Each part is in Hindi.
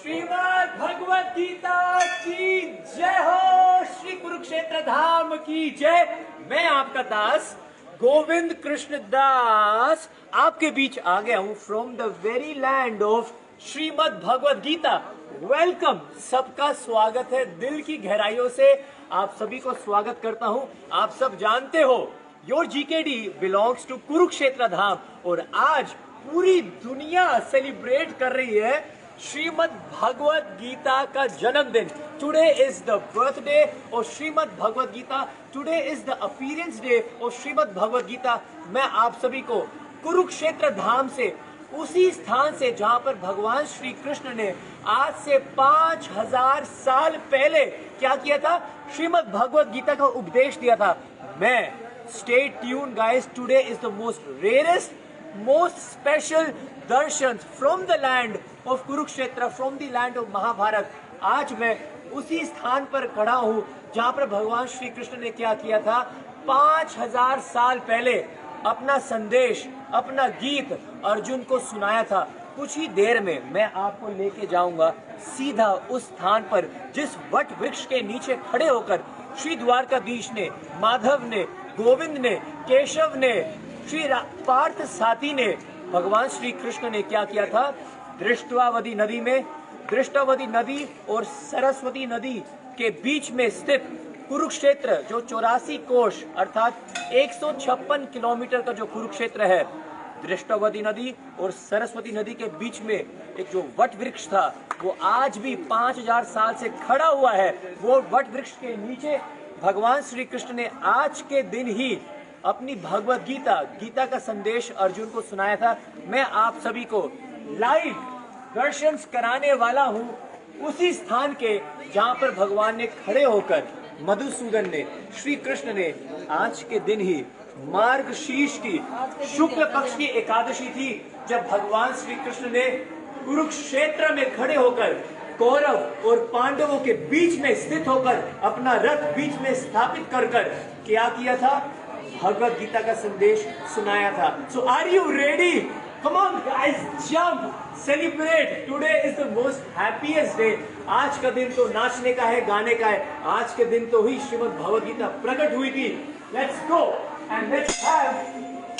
श्रीमद् भगवत गीता की जय हो। श्री कुरुक्षेत्र धाम की जय। मैं आपका दास गोविंद कृष्ण दास आपके बीच आ गया हूं from the very land of Shrimad Bhagavad Gita. Welcome, सबका स्वागत है। दिल की गहराइयों से आप सभी को स्वागत करता हूं। आप सब जानते हो your GKD belongs to Kurukshetra Dham और आज पूरी दुनिया सेलिब्रेट कर रही है श्रीमद् भगवत गीता का जन्मदिन। Today is the birthday of Shrimad Bhagavad Gita. Today is the appearance day of Shrimad भगवत गीता। मैं आप सभी को कुरुक्षेत्र धाम से, उसी स्थान से जहां पर भगवान श्री कृष्ण ने आज से 5000 साल पहले क्या किया था, श्रीमद् भगवत गीता का उपदेश दिया था। मैं stay tuned guys, today is the most rarest, most special darshan from the land of Kurukshetra, from the land of Mahabharat. आज मैं उसी स्थान पर खड़ा हूँ जहाँ पर भगवान श्री कृष्ण ने क्या किया था, 5000 साल पहले अपना संदेश, अपना गीत अर्जुन को सुनाया था। कुछ ही देर में मैं आपको लेके जाऊंगा सीधा उस स्थान पर जिस वट वृक्ष के नीचे खड़े होकर श्री द्वारकाधीश ने, माधव ने, गोविंद ने, केशव ने, श्री पार्थ साथी ने, भगवान श्री कृष्ण ने क्या किया था, दृष्टावती नदी में, दृष्टावती नदी और सरस्वती नदी के बीच में स्थित कुरुक्षेत्र, जो 84 कोश अर्थात 156 किलोमीटर का जो कुरुक्षेत्र है, दृष्टावती नदी और सरस्वती नदी के बीच में एक जो वट वृक्ष था वो आज भी 5000 साल से खड़ा हुआ है। वो वट वृक्ष के नीचे भगवान श्री कृष्ण ने आज के दिन ही अपनी भगवत गीता, गीता का संदेश अर्जुन को सुनाया था। मैं आप सभी को लाइव दर्शन कराने वाला हूं उसी स्थान के जहां पर भगवान ने खड़े होकर, मधुसूदन ने, श्री कृष्ण ने आज के दिन ही मार्गशीर्ष की शुक्ल पक्ष की एकादशी थी, जब भगवान श्री कृष्ण ने कुरुक्षेत्र में खड़े होकर कौरव और पांडवों के बीच में स्थित होकर अपना रथ बीच में स्थापित कर क्या किया था, भगवत गीता का संदेश सुनाया था। So are you ready? Come on guys, jump, celebrate. Today is the most happiest day. आज का दिन तो नाचने का है, गाने का है। आज के दिन तो ही श्रीमद् भगवत गीता प्रकट हुई थी। Let's go and let's have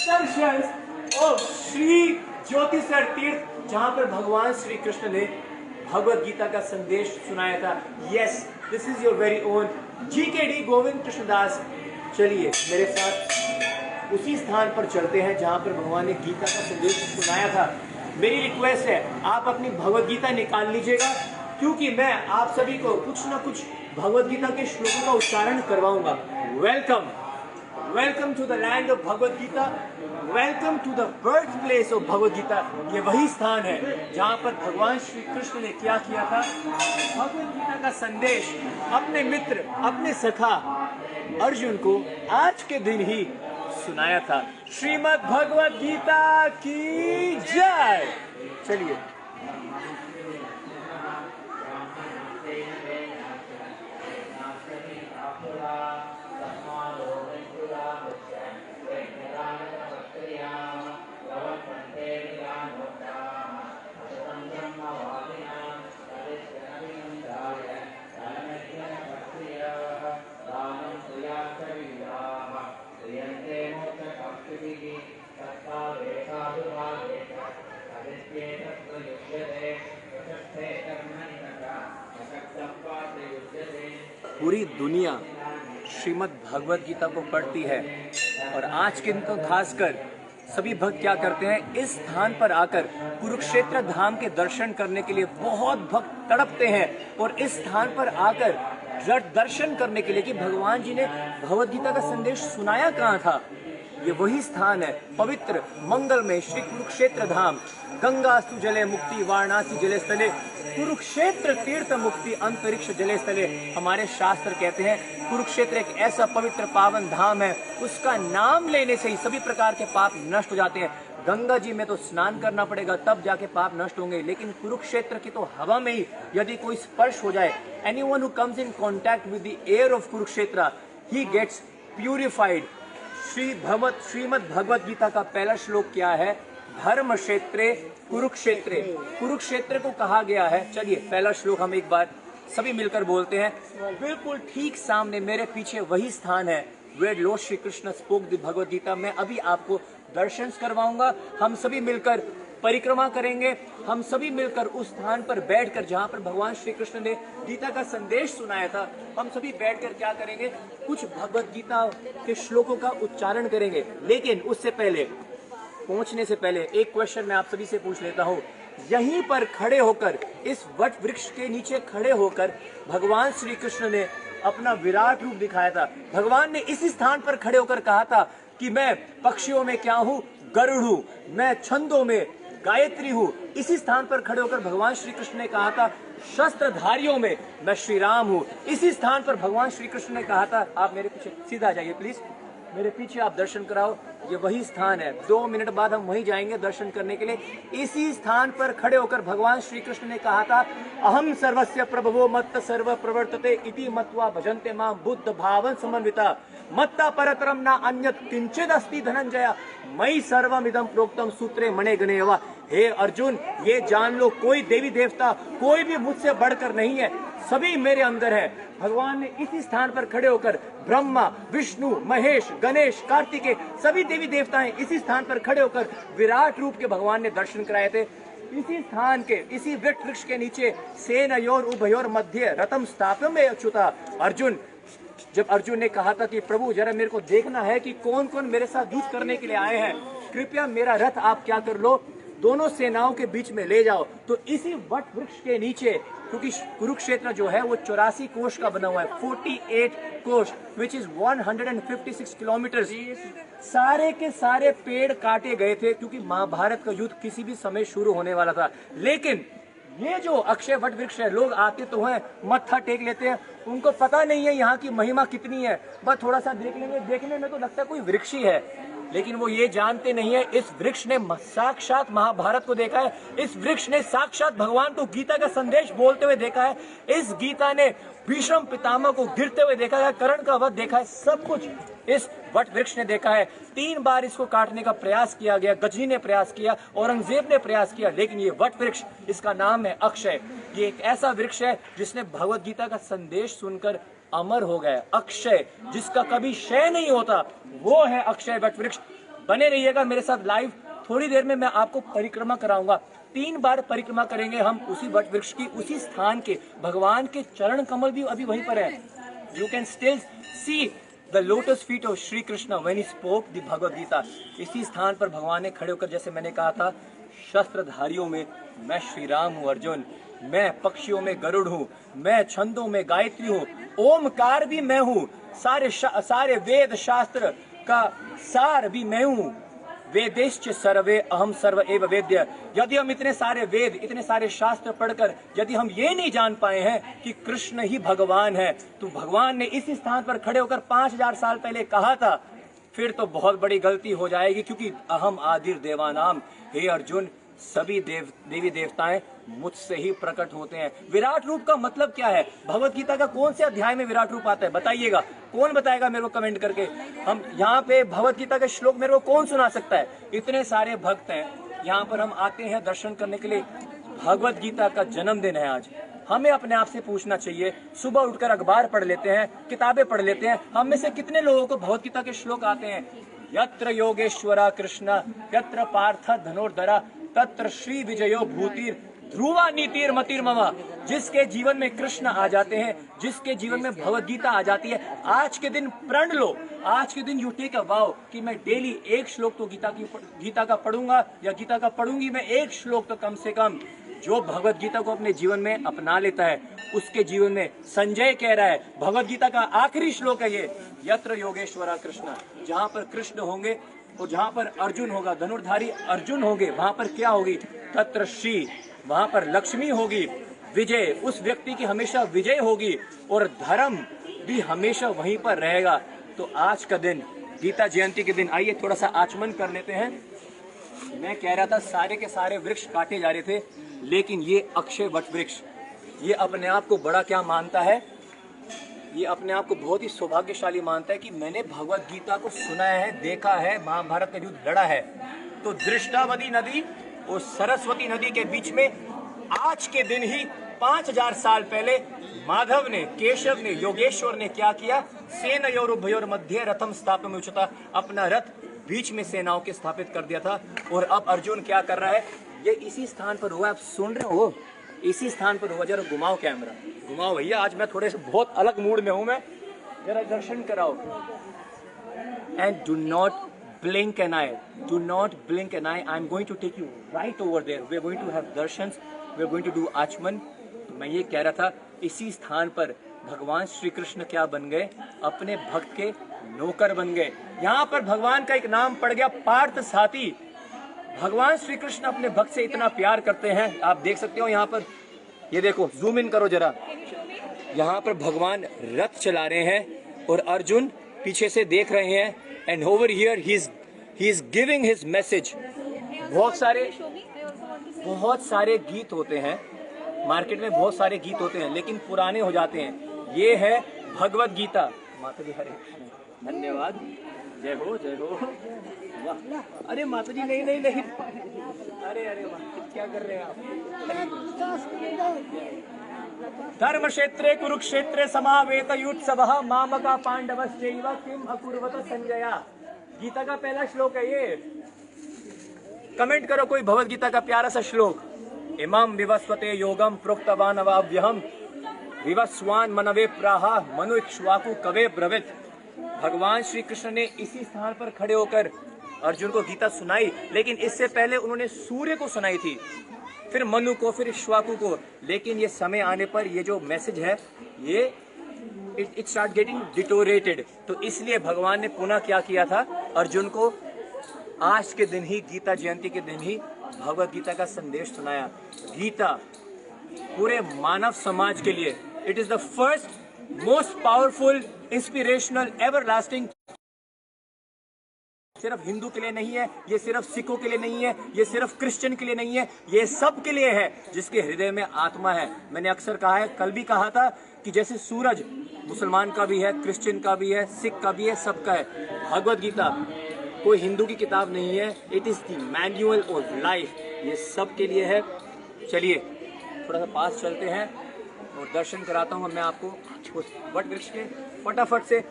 darshans of Shri Jyotisar Tirth, जहां पर भगवान श्री कृष्ण ने भगवत गीता का संदेश सुनाया था। Yes, this is your very own GKD Govind Krishnadas. चलिए मेरे साथ उसी स्थान पर चलते हैं जहां पर भगवान ने गीता का संदेश सुनाया था। मेरी रिक्वेस्ट है, आप अपनी भगवत गीता निकाल लीजिएगा, क्योंकि मैं आप सभी को कुछ ना कुछ भगवत गीता के श्लोकों का उच्चारण करवाऊंगा। Welcome, welcome to the land of Bhagavad Gita, welcome to the birth place of भगवत गीता। ये वही स्थान है जहाँ पर भगवान श्री कृष्ण ने क्या किया था, भगवत गीता का संदेश अपने मित्र, अपने सखा अर्जुन को आज के दिन ही सुनाया था। श्रीमद् भगवत गीता की जय। चलिए पूरी दुनिया श्रीमद् भगवत गीता को पढ़ती है और आज के दिन तो खासकर सभी भक्त क्या करते हैं, इस स्थान पर आकर कुरुक्षेत्र धाम के दर्शन करने के लिए बहुत भक्त तड़पते हैं और इस स्थान पर आकर दर्शन करने के लिए कि भगवान जी ने भगवत गीता का संदेश सुनाया कहाँ था। ये वही स्थान है, पवित्र मंगलमय श्री कुरुक्षेत्र धाम। गंगास्तु जले मुक्ति वाराणसी जले स्थले, कुरुक्षेत्र तीर्थ मुक्ति अंतरिक्ष जले स्थले। हमारे शास्त्र कहते हैं कुरुक्षेत्र एक ऐसा पवित्र पावन धाम है, उसका नाम लेने से ही सभी प्रकार के पाप नष्ट हो जाते हैं। गंगा जी में तो स्नान करना पड़ेगा तब जाके पाप नष्ट होंगे, लेकिन कुरुक्षेत्र की तो हवा में ही यदि कोई स्पर्श हो जाए, anyone who comes in contact with the air of Kurukshetra, he gets purified. Shrimad भगवत गीता का पहला श्लोक क्या है, धर्म क्षेत्रे कुरुक्षेत्रे, कुरुक्षेत्र को कहा गया है। चलिए पहला श्लोक हम एक बार सभी मिलकर बोलते हैं। बिल्कुल ठीक सामने मेरे पीछे वही स्थान है where lord Shri Krishna spoke the Bhagavad Gita. मैं अभी आपको दर्शन करवाऊंगा। हम सभी मिलकर परिक्रमा करेंगे, हम सभी मिलकर उस स्थान पर बैठकर जहां पर भगवान श्री कृष्ण ने गीता का संदेश सुनाया था, हम सभी बैठकर क्या करेंगे, कुछ भगवद गीता के श्लोकों का उच्चारण करेंगे। लेकिन उससे पहले, पहुंचने से पहले एक क्वेश्चन मैं आप सभी से पूछ लेता हूं। यहीं पर खड़े होकर, इस वट वृक्ष के नीचे खड़े होकर भगवान श्री कृष्ण ने अपना विराट रूप दिखाया था। भगवान ने इसी स्थान पर खड़े होकर कहा था कि मैं पक्षियों में क्या हूं, गरुड़ हूं, मैं छंदों में गायत्री हूं। इसी स्थान पर खड़े होकर भगवान श्री कृष्ण ने कहा था शस्त्रधारियों में मैं श्री राम हूं। इसी स्थान पर भगवान श्री कृष्ण ने कहा था, आप मेरे पीछे सीधा आ जाइए प्लीज, मेरे पीछे आप दर्शन कराओ, ये वही स्थान है। 2 मिनट बाद हम वहीं जाएंगे दर्शन करने के लिए। इसी स्थान पर खड़े होकर भगवान श्री कृष्ण ने कहा था अहम सर्वस्य प्रभवो मत्त सर्व प्रवर्तते इति मत्वा भजन्ते मां बुद्ध भावन समन्विता मत्ता परतरम ना अन्यत किंचिद अस्ति धनंजय मई सर्वमिदं प्रोक्तम सूत्रे मणे गणे वा। हे अर्जुन, ये जान लो कोई देवी देवता, कोई भी मुझसे बढ़कर नहीं है, सभी मेरे अंदर है। भगवान ने इसी स्थान पर खड़े होकर ब्रह्मा, विष्णु, महेश, गणेश, कार्तिकेय सभी देवी देवताएं इसी स्थान पर खड़े होकर विराट रूप के भगवान ने दर्शन कराए थे। इसी स्थान के, इसी वृक्ष के नीचे सेनयोर उभयोर मध्य रथम स्थाप्यम में अच्युता। अर्जुन, जब अर्जुन ने कहा था कि प्रभु जरा मेरे को देखना है कि कौन कौन मेरे साथ युद्ध करने के लिए आए हैं, कृपया मेरा रथ आप क्या कर लो, दोनों सेनाओं के बीच में ले जाओ। तो इसी वट वृक्ष के नीचे, क्योंकि कुरुक्षेत्र जो है वो 84 कोष का बना हुआ है, 48 कोष, विच इज 156 किलोमीटर। सारे के सारे पेड़ काटे गए थे क्योंकि महाभारत का युद्ध किसी भी समय शुरू होने वाला था। लेकिन ये जो अक्षय वट वृक्ष है, लोग आते तो हैं, मत्था टेक लेते हैं, उनको पता नहीं है यहाँ की महिमा कितनी है, बस थोड़ा सा देख लेंगे, देखने में तो लगता है कोई वृक्ष ही है, लेकिन वो ये जानते नहीं है इस वृक्ष ने साक्षात महाभारत को देखा है। इस वृक्ष ने साक्षात भगवान को गीता का संदेश बोलते हुए देखा है। इस गीता ने भीष्म पितामह को गिरते हुए देखा है, कर्ण का वध देखा है, सब कुछ इस वट वृक्ष ने देखा है। 3 बार इसको काटने का प्रयास किया गया, गजनी ने प्रयास किया, औरंगजेब ने प्रयास किया, लेकिन ये वट वृक्ष, इसका नाम है अक्षय। ये एक ऐसा वृक्ष है जिसने भगवत गीता का संदेश सुनकर अमर हो गया। अक्षय, जिसका कभी क्षय नहीं होता, वो है अक्षय वट वृक्ष। बने रहिएगा मेरे साथ लाइव, थोड़ी देर में मैं आपको परिक्रमा कराऊंगा। 3 बार परिक्रमा करेंगे हम उसी वट वृक्ष की, उसी स्थान के। भगवान के चरण कमल भी अभी वहीं पर है। You can still see the lotus feet of Shri Krishna when he spoke the Bhagavad Gita. इसी स्थान पर भगवान ने खड़े होकर, जैसे मैंने कहा था, शस्त्रधारियों में मैं श्री राम हूँ अर्जुन, मैं पक्षियों में गरुड़ हूँ, मैं छंदों में गायत्री हूँ, ओमकार भी मैं हूँ, सारे वेद शास्त्र का सार भी मैं हूँ। वेदेश्च सर्वे अहम सर्व एव वेद्य। यदि हम इतने सारे वेद, इतने सारे शास्त्र पढ़कर यदि हम ये नहीं जान पाए हैं कि कृष्ण ही भगवान है, तो भगवान ने इसी स्थान पर खड़े होकर 5000 साल पहले कहा था, फिर तो बहुत बड़ी गलती हो जाएगी, क्योंकि अहम आदिर देवानाम। हे अर्जुन, सभी देवी देवताएं मुझसे ही प्रकट होते हैं। विराट रूप का मतलब क्या है? भगवत गीता का कौन से अध्याय में विराट रूप आता है? बताइएगा, कौन बताएगा मेरे को कमेंट करके। हम यहाँ पे भगवत गीता के श्लोक मेरे को कौन सुना सकता है? इतने सारे भक्त हैं यहाँ पर, हम आते हैं दर्शन करने के लिए। भगवत गीता का जन्मदिन है आज। हमें अपने आप से पूछना चाहिए, सुबह उठकर अखबार पढ़ लेते हैं, किताबें पढ़ लेते हैं, हम में से कितने लोगों को भगवत गीता के श्लोक आते हैं? यत्र योगेश्वरा कृष्ण यत्र पार्थ धनुर्धरा तत्र श्री विजयो भूतिर ध्रुवा नीतिर मतिर ममा। जिसके जीवन में कृष्ण आ जाते हैं, जिसके जीवन में भगवत गीता आ जाती है, आज के दिन प्रण लो, आज के दिन यू टेक अ वाव कि मैं डेली एक श्लोक तो गीता का पढ़ूंगा या गीता का पढ़ूंगी, मैं एक श्लोक तो कम से कम। जो भगवत गीता को अपने जीवन में अपना लेता है, उसके जीवन में, संजय कह रहा है, भगवत गीता का आखिरी श्लोक है ये, यत्र योगेश्वरा कृष्ण। जहाँ पर कृष्ण होंगे और जहाँ पर अर्जुन होगा, धनुर्धारी अर्जुन होंगे, वहां पर क्या होगी? तत्र श्री, वहां पर लक्ष्मी होगी, विजय, उस व्यक्ति की हमेशा विजय होगी, और धर्म भी हमेशा वहीं पर रहेगा। तो आज का दिन, गीता जयंती के दिन, आइए थोड़ा सा आचमन कर लेते हैं। मैं कह रहा था सारे के सारे वृक्ष काटे जा रहे थे, लेकिन ये अक्षय वट वृक्ष, ये अपने आप को बड़ा क्या मानता है? ये अपने आप को बहुत ही सौभाग्यशाली मानता है कि मैंने भगवत गीता को सुना है, देखा है, महाभारत का युद्ध लड़ा है। तो दृष्टावती नदी और सरस्वती नदी के बीच में आज के दिन ही 5000 साल पहले माधव ने, केशव ने, योगेश्वर ने क्या किया? सेनयोर उभयोर मध्य रथम स्थापन उच्चता, अपना रथ बीच में सेनाओं के स्थापित कर दिया था। और अब अर्जुन क्या कर रहा है? ये इसी स्थान पर हुआ, आप सुन रहे हो, इसी स्थान पर हुआ। जरा घुमाओ कैमरा, घुमाओ भैया, आज मैं थोड़े से बहुत अलग मूड में हूं मैं, जरा दर्शन कराओ। And do not blink an eye, do not blink an eye. I'm going to take you right over there. We're going to have darshans, we're going to do आचमन। तो मैं ये कह रहा था, इसी स्थान पर भगवान श्री कृष्ण क्या बन गए? अपने भक्त के नौकर बन गए। यहाँ पर भगवान का एक नाम पड़ गया, पार्थ साथी। भगवान श्री कृष्ण अपने भक्त से इतना प्यार करते हैं, आप देख सकते हो यहाँ पर, ये देखो, जूम इन करो जरा, यहाँ पर भगवान रथ चला रहे हैं और अर्जुन पीछे से देख रहे हैं। And over here he is giving his message. बहुत सारे गीत होते हैं मार्केट में, बहुत सारे गीत होते हैं, लेकिन पुराने हो जाते हैं। ये है भगवत गीता। माता जी हरे कृष्ण, धन्यवाद, जय हो जय हो। वाह, अरे माता जी नहीं नहीं नहीं, अरे अरे वाह, क्या कर रहे हैं आप? धर्म क्षेत्रे कुरुक्षेत्रे समावेत युत्सवः मामका पांडवश्चैव किम अकुर्वत संजया। गीता का पहला श्लोक है ये। कमेंट करो कोई भगवत गीता का प्यारा सा श्लोक। इमं विवस्वते योगम प्रोक्तवान अवाभ्यहम विवस्वान मनवे प्राहा मनुइक्ष्वाकु कवे ब्रवीत। भगवान श्री कृष्ण ने इसी स्थान पर खड़े होकर अर्जुन को गीता सुनाई, लेकिन इससे पहले उन्होंने सूर्य को सुनाई थी, फिर मनु को, फिर इक्ष्वाकु को। लेकिन ये समय आने पर ये जो मैसेज है ये इट स्टार्ट गेटिंग डिटोरेटेड। तो इसलिए भगवान ने पुनः क्या किया था? अर्जुन को आज के दिन ही, गीता जयंती के दिन ही भगवत गीता का संदेश सुनाया। गीता पूरे मानव समाज के लिए it is the first most powerful inspirational everlasting. सिर्फ हिंदू के लिए नहीं है, ये सिर्फ सिखों के लिए नहीं है, ये सिर्फ क्रिश्चियन के लिए नहीं है, ये सब के लिए है जिसके हृदय में आत्मा है। मैंने अक्सर कहा है, कल भी कहा था कि जैसे सूरज मुसलमान का भी है, क्रिश्चियन का भी है, सिख का भी है, सबका है। भगवत गीता कोई हिंदू की किताब नहीं है, it is the manual of life, ये सब के लिए है। चलिए थोड़ा सा पास चलते हैं और दर्शन कराता हूँ मैं आपको वट वृक्ष के। फटाफट से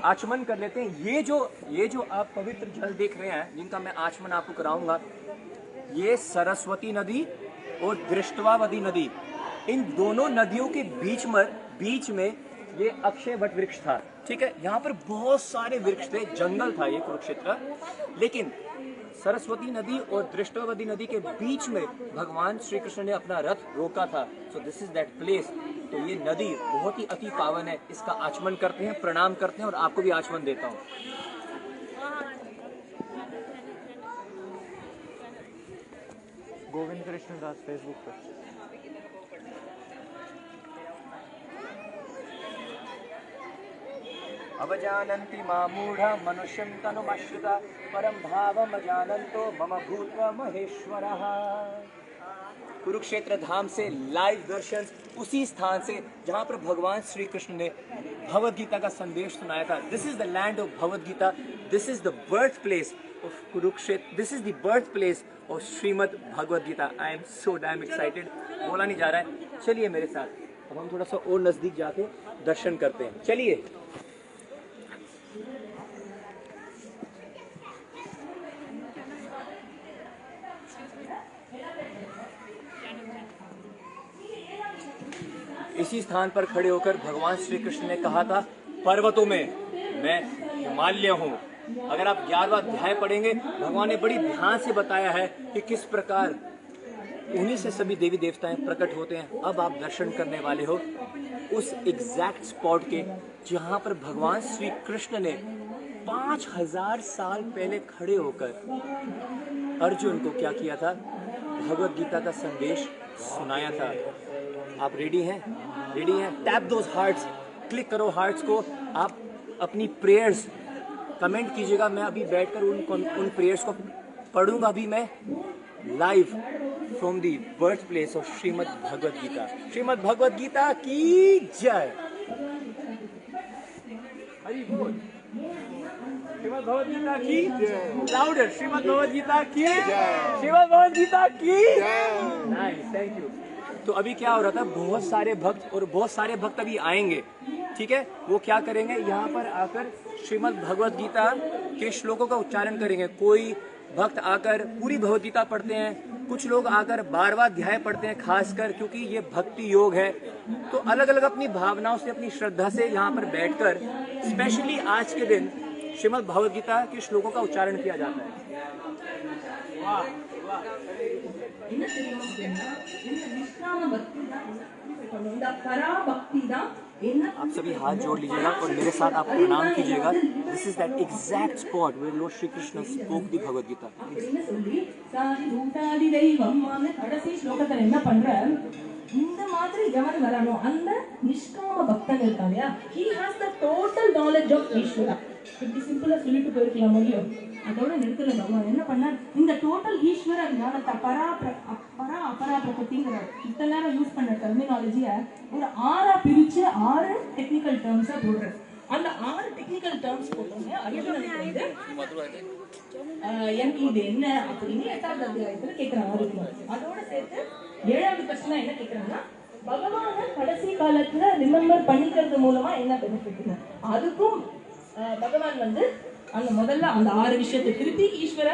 आचमन कर लेते हैं। ये जो आप पवित्र जल देख रहे हैं, जिनका मैं आचमन आपको कराऊंगा, ये सरस्वती नदी और दृष्टवावती नदी, इन दोनों नदियों के बीच में ये अक्षय वट वृक्ष था। ठीक है, यहाँ पर बहुत सारे वृक्ष थे, जंगल था ये कुरुक्षेत्र, लेकिन सरस्वती नदी और दृष्टवावती नदी के बीच में भगवान श्री कृष्ण ने अपना रथ रोका था। So this is that place. तो ये नदी बहुत ही अति पावन है, इसका आचमन करते हैं, प्रणाम करते हैं और आपको भी आचमन देता हूँ। गोविंद कृष्ण दास फेसबुक पर। अवजानन्ति मामूढ़ा मनुष्यं तनुमाश्रिता परम भावमजानन्तो मम भूत्वा महेश्वरः। कुरुक्षेत्र धाम से लाइव दर्शन उसी स्थान से जहाँ पर भगवान श्री कृष्ण ने भगवद गीता का संदेश सुनाया था। This is the land of Bhagavad Gita, this is the birth place of Kurukshetra, this is the birth place of Shrimad Bhagavad Gita. I am so damn excited, बोला नहीं जा रहा है। चलिए मेरे साथ, अब हम थोड़ा सा और नजदीक जाके दर्शन करते हैं। चलिए। इसी स्थान पर खड़े होकर भगवान श्री कृष्ण ने कहा था, पर्वतों में मैं हिमालय हूँ। अगर आप 11वां अध्याय पढ़ेंगे, भगवान ने बड़ी ध्यान से बताया है कि किस प्रकार उन्हीं से सभी देवी देवताएं प्रकट होते हैं। अब आप दर्शन करने वाले हो उस एग्जैक्ट स्पॉट के जहाँ पर भगवान श्री कृष्ण ने 5000 साल पहले खड़े होकर अर्जुन को क्या किया था? भगवद गीता का संदेश सुनाया था। आप रेडी हैं? रेडी हैं? टैप दोज हार्ट्स, क्लिक करो हार्ट्स को। आप अपनी प्रेयर्स कमेंट कीजिएगा। मैं अभी बैठकर उन प्रेयर्स को पढ़ूंगा भी मैं live from the birth place of Shrimad Bhagavad Gita. Shrimad Bhagavad Gita की जय। हरि बोल। श्रीमद् भगवद गीता की लाउडर, श्रीमद् भगवद गीता की, श्रीमद् भगवद गीता की। Nice, thank you. तो अभी क्या हो रहा था, बहुत सारे भक्त और बहुत सारे भक्त अभी आएंगे, ठीक है। वो क्या करेंगे, यहाँ पर आकर श्रीमद् भगवद गीता के श्लोकों का उच्चारण करेंगे। कोई भक्त आकर पूरी भगवद गीता पढ़ते हैं, कुछ लोग आकर 12वां अध्याय पढ़ते हैं, खासकर क्योंकि ये भक्ति योग है। तो अलग अलग अपनी भावनाओं से, अपनी श्रद्धा से यहाँ पर बैठकर स्पेशली आज के दिन श्रीमद् भगवद गीता के श्लोकों का उच्चारण किया जाता है। वाह आप सभी हाथ जोड़ लीजिएगा और मेरे साथ आप प्रणाम कीजिएगा। This is that exact spot where lord Shri Krishna spoke the Bhagavad Gita. இந்த மாதிரி எவன் வரானோ அந்த நிஷ்காம பக்தன் இருக்கான் இல்லையா, he has the total knowledge of ஈஸ்வரா. இப்படி சிம்பிளா சொல்லிட்டு போயிருக்கலாம் இல்லையோ, அதோட நிறுத்தல. பகவான் என்ன பண்ணார், இந்த டோட்டல் ஈஸ்வர ஞானத்தை பரா அபரா பிரகதிங்கிற இத்தனை நேரம் யூஸ் பண்ண டெர்மினாலஜிய ஒரு 6ஆ பிரிச்சு 6 டெக்னிக்கல் டேர்ம்ஸா போடுறாரு. அந்த 6 டெக்னிக்கல் டேர்ம்ஸ் போட்டோங்க. எனக்கு இது என்ன அப்படின்னு 8வது அத்தியாயத்துல கேட்கிறாங்க. அதோட சேர்த்து 7வது கொஸ்டினா என்ன கேக்குறாங்கன்னா, பகவான கடைசி காலத்துல ரிமெம்பர் பண்ணிக்கிறது மூலமா என்ன பெனிஃபிட், அதுக்கும் பகவான் வந்து அந்த முதல்ல அந்த 6 விஷயத்தை திருப்பி ஈஸ்வர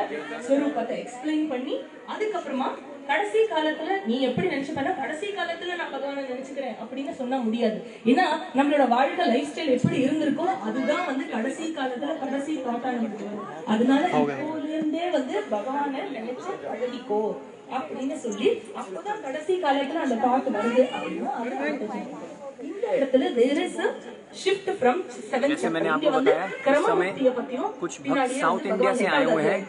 ஸ்வரூபத்தை எக்ஸ்பிளைன் பண்ணி, அதுக்கப்புறமா கடைசி காலத்துல நீ எப்படி நினைச்சு பண்ண, கடைசி காலத்துல நான் பகவானை நினைச்சுக்கிறேன் அப்படின்னு சொன்னா முடியாது. ஏன்னா நம்மளோட வாழ்க்கை லைஃப் ஸ்டைல் எப்படி இருந்திருக்கோ அதுதான் வந்து கடைசி காலத்துல கடைசி தாட்டா நமக்கு வரும். அதனால இப்போல இருந்தே வந்து பகவானை நினைச்சு பழகிக்கோ அப்படின்னு சொல்லி, அப்பதான் கடைசி காலத்துல அந்த தாட் வருது அப்படின்னா இந்த இடத்துல there is a shift from 7 जैसे मैंने आपको बताया, इस समय कुछ भक्त साउथ इंडिया से आए हुए हैं,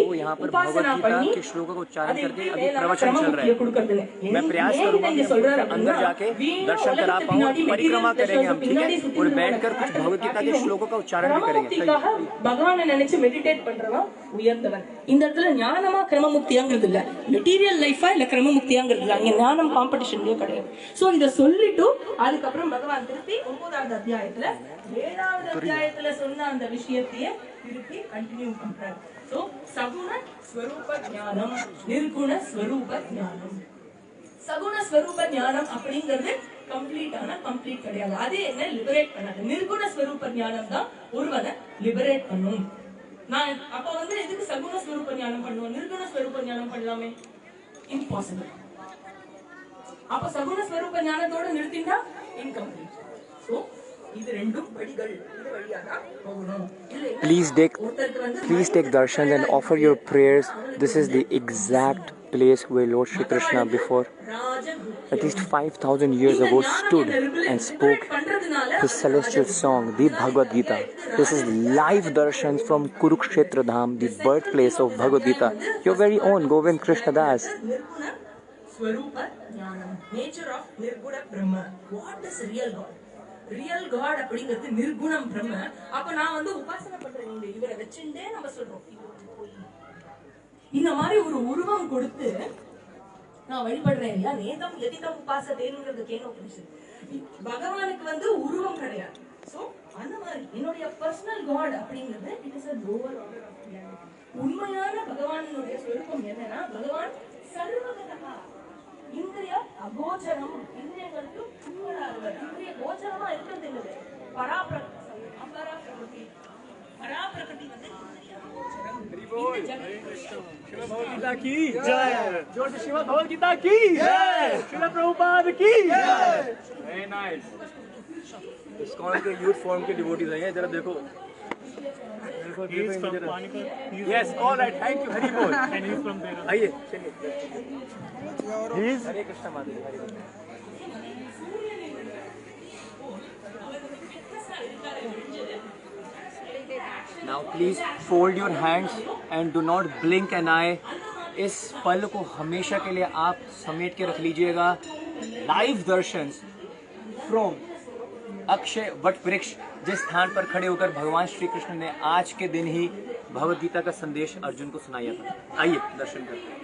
वो यहाँ पर भगवद गीता के श्लोकों का उच्चारण करके अभी प्रवचन चल रहा है। मैं प्रयास करूंगा कि आपको अंदर जाके दर्शन करा पाऊँ, परिक्रमा करेंगे हम, ठीक है, और बैठकर कुछ भगवद गीता के श्लोकों का उच्चारण भी करेंगे। भगवान நினைச்சு மெடிடேட் பண்றவன் உயர்ந்தவன். இந்த இடத்துல ஞானமா கிரமமுக்தியாங்கிறது இல்ல, மெட்டீரியல் லைஃபா இல்ல கிரமமுக்தியாங்கிறது இல்ல, அங்க ஞானம் காம்படிஷன்லயே கிடையாது. சோ இத சொல்லிட்டு அதுக்கப்புறம் பகவான் திருப்பி 9வது அத்தியாயத்துல 7வது அத்தியாயத்துல சொன்ன அந்த விஷயத்தையே திருப்பி கண்டினியூ பண்றாரு. சோ சகுண ஸ்வரூப ஞானம், நிர்குண ஸ்வரூப ஞானம். சகுண ஸ்வரூப ஞானம் அப்படிங்கிறது கம்ப்ளீட் கிடையாது. அது என்ன லிபரேட் பண்ணாது. நிர்குண ஸ்வரூப ஞானம் தான் ஒருவனை லிபரேட் பண்ணும். நான் அப்ப வந்து எதுக்கு சகுண ஸ்வரூப ஞானம் பண்ணுவோம், நிர்குண ஸ்வரூப ஞானம் பண்ணலாமே? இம்பாசிபிள். அப்ப சகுண ஸ்வரூப ஞானத்தோட நிறுத்தினா இன்கம்ப்ளீட். சோ இது ரெண்டும் படிகள், இது வழியா தான் போகணும். Please take darshan and offer your prayers. This is the exact place where Lord Shri Krishna before at least 5,000 years ago stood and spoke his celestial song, the Bhagavad Gita. This is live darshan from Kurukshetra Dham, the birthplace of Bhagavad Gita. Your very own Govind Krishna Das. Swarupa Jnanam, nature of Nirguna Brahma. What is real God? Real God அப்படிங்கிறது நிர்குணம் பிரம்ம. அப்ப நான் வந்து உபாசனை பண்றேன், இவரை வச்சுட்டே நம்ம சொல்றோம் இந்த மாதிரி ஒரு உருவம் கொடுத்து நான் வழிபடுறேன் இல்லையா, நேதம் எதிதம் உபாசதேங்கிறது கேன உபனிஷத். பகவானுக்கு வந்து உருவம் கிடையாது. சோ அந்த மாதிரி என்னுடைய பர்சனல் காட் அப்படிங்கிறது it is a lower order of reality. உண்மையான பகவானுடைய ஸ்வரூபம் என்னன்னா, பகவான் சர்வகதா இந்திரிய அகோச்சரம், இந்திரியங்களுக்கு உண்மையானவர். இந்திரிய கோச்சரமா இருக்கிறது என்னது, பராபிரகதி, அபராபிரகதி. பராபிரகதி வந்து இந்திரிய அகோச்சரம். श्रीमद् भगवद गीता की जय। जोर से श्रीमद् भगवद गीता की जय। श्रील प्रभुपाद की जय। Very nice. इस्कॉन के यूथ फॉर्म के डिवोटीज हैं, जरा देखो। Yes, all right, thank you, Hari बोल। And he is from there. आइए चलिए। He is हरे कृष्ण माधव, हरि बोल। Now please fold your hands and do not blink an eye. इस पल को हमेशा के लिए आप समेट के रख लीजिएगा। Live Darshan from Akshay Vat वृक्ष, जिस स्थान पर खड़े होकर भगवान श्री कृष्ण ने आज के दिन ही भगवद गीता का संदेश अर्जुन को सुनाया था। आइए दर्शन करते हैं।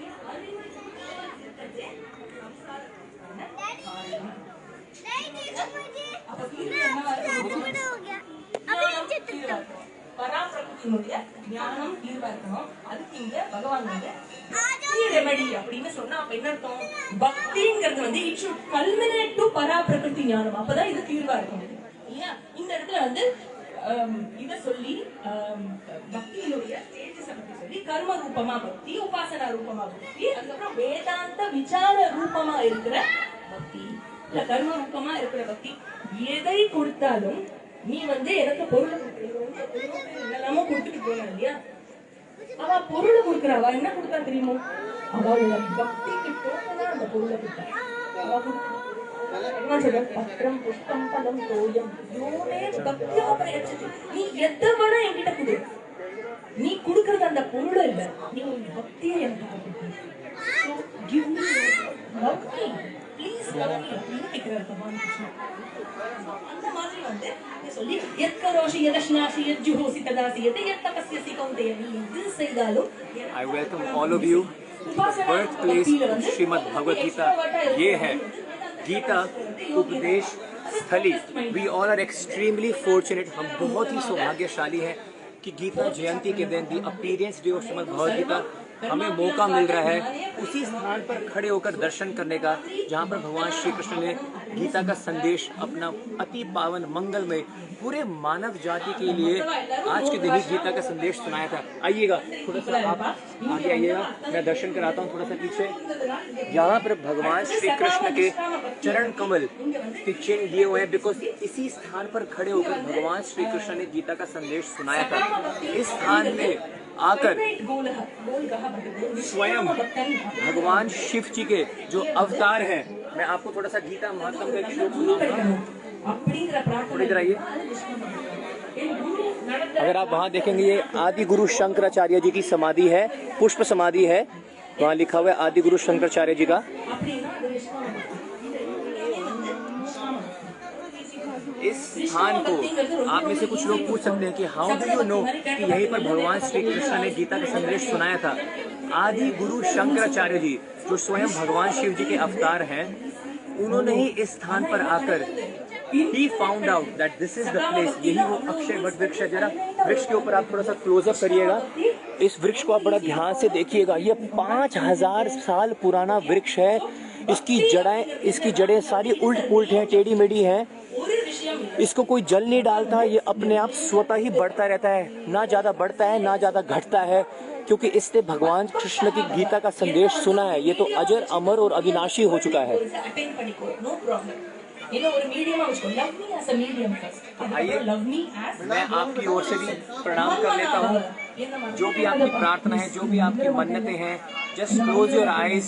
பக்தியினுடைய ஞானம் தீர்வா இருக்கணும். அதுக்கு இங்க பகவான் வந்து பக்தி ரெமெடி அப்படின்னு சொன்னா அப்ப என்ன அர்த்தம்? பக்திங்கிறது வந்து இட் ஷுட் கல்மினேட் டு பரா பிரகிருதி ஞானம். அப்பதான் இது தீர்வா இருக்கும் இல்லையா? இந்த இடத்துல வந்து இத சொல்லி பக்தியினுடைய ஸ்டேஜஸ் பத்தி சொல்லி கர்ம ரூபமா பக்தி, உபாசனா ரூபமா பக்தி, அதுக்கப்புறம் வேதாந்த விசார ரூபமா இருக்கிற பக்தி, இல்ல கர்ம ரூபமா இருக்கிற பக்தி. எதை கொடுத்தாலும் நீ வந்து எனக்கு பொருளை என்னெல்லாமோ கொடுத்துட்டு போன இல்லையா? அவ பொருளை கொடுக்குறவா என்ன கொடுத்தா தெரியுமோ? அவளோட பக்திக்கு போகதான் அந்த பொருளை கொடுத்தா. பத்திரம் புஷ்பம் பலம் தோயம் யோனே பக்தியா பிரயச்சதி. நீ எதை வேணா என்கிட்ட கொடு, நீ கொடுக்கறது அந்த பொருளை இல்ல, நீ உன் பக்தியை எனக்கு கொடுக்க. So give me love me, please love me அப்படின்னு கேட்கிறார் பகவான் கிருஷ்ணா. அந்த மாதிரி வந்து சொல்லி எத்கரோஷி யதஷ்னாஷி யஜ்ஜுஹோசி ததாசியதே யத்தபஸ்யசி கௌந்தேய. நீ எது செய்தாலும் I welcome all of you. Birthplace of Srimad Bhagavad Gita ये है गीता उपदेश स्थली. We all are extremely fortunate. हम बहुत ही सौभाग्यशाली हैं कि गीता जयंती के दिन the appearance day of Shrimad Bhagavad Gita हमें मौका मिल रहा है उसी स्थान पर खड़े होकर दर्शन करने का जहाँ पर भगवान श्री कृष्ण ने गीता का संदेश अपना अति पावन मंगलमय पूरे मानव जाति के लिए आज के दिन ही गीता का संदेश सुनाया था. आइएगा थोड़ा सा आप आगे आइएगा, मैं दर्शन कराता हूँ थोड़ा सा पीछे. यहाँ पर भगवान श्री कृष्ण के चरण कमल के चिन्ह दिए हुए हैं बिकॉज इसी स्थान पर खड़े होकर भगवान श्री कृष्ण ने गीता का संदेश सुनाया था. इस स्थान में आकर स्वयं भगवान शिव जी के जो अवतार हैं, मैं आपको थोड़ा सा गीता महात्म का श्लोक सुनाऊंगा. इधर आइए. अगर आप वहाँ देखेंगे ये आदि गुरु शंकराचार्य जी की समाधि है, पुष्प समाधि है, वहाँ लिखा हुआ है आदि गुरु शंकराचार्य जी का. इस स्थान को आप में से कुछ लोग पूछ सकते हैं कि हाउ डू यू नो कि यहीं पर भगवान श्री कृष्ण ने गीता का संदेश सुनाया था. आदि गुरु शंकराचार्य जी जो स्वयं भगवान शिव जी के अवतार हैं, उन्होंने ही इस स्थान पर आकर he found out that this is the place. यही वो अक्षय वट वृक्ष है. जरा वृक्ष के ऊपर आप थोड़ा सा क्लोजअप करिएगा. इस वृक्ष को आप बड़ा ध्यान से देखिएगा. ये 5000 साल पुराना वृक्ष है. इसकी जड़ें सारी उल्ट पुल्ट हैं, टेढ़ी मेढ़ी हैं. इसको कोई जल नहीं डालता, ये अपने आप स्वतः ही बढ़ता रहता है, ना ज्यादा बढ़ता है ना ज्यादा घटता है, क्योंकि इसने भगवान कृष्ण की गीता का संदेश सुना है. ये तो अजर अमर और अविनाशी हो चुका है. आइए मैं आपकी ओर से भी प्रणाम कर लेता हूँ. जो भी आपकी प्रार्थना है, जो भी आपकी मन्नतें हैं, just close your eyes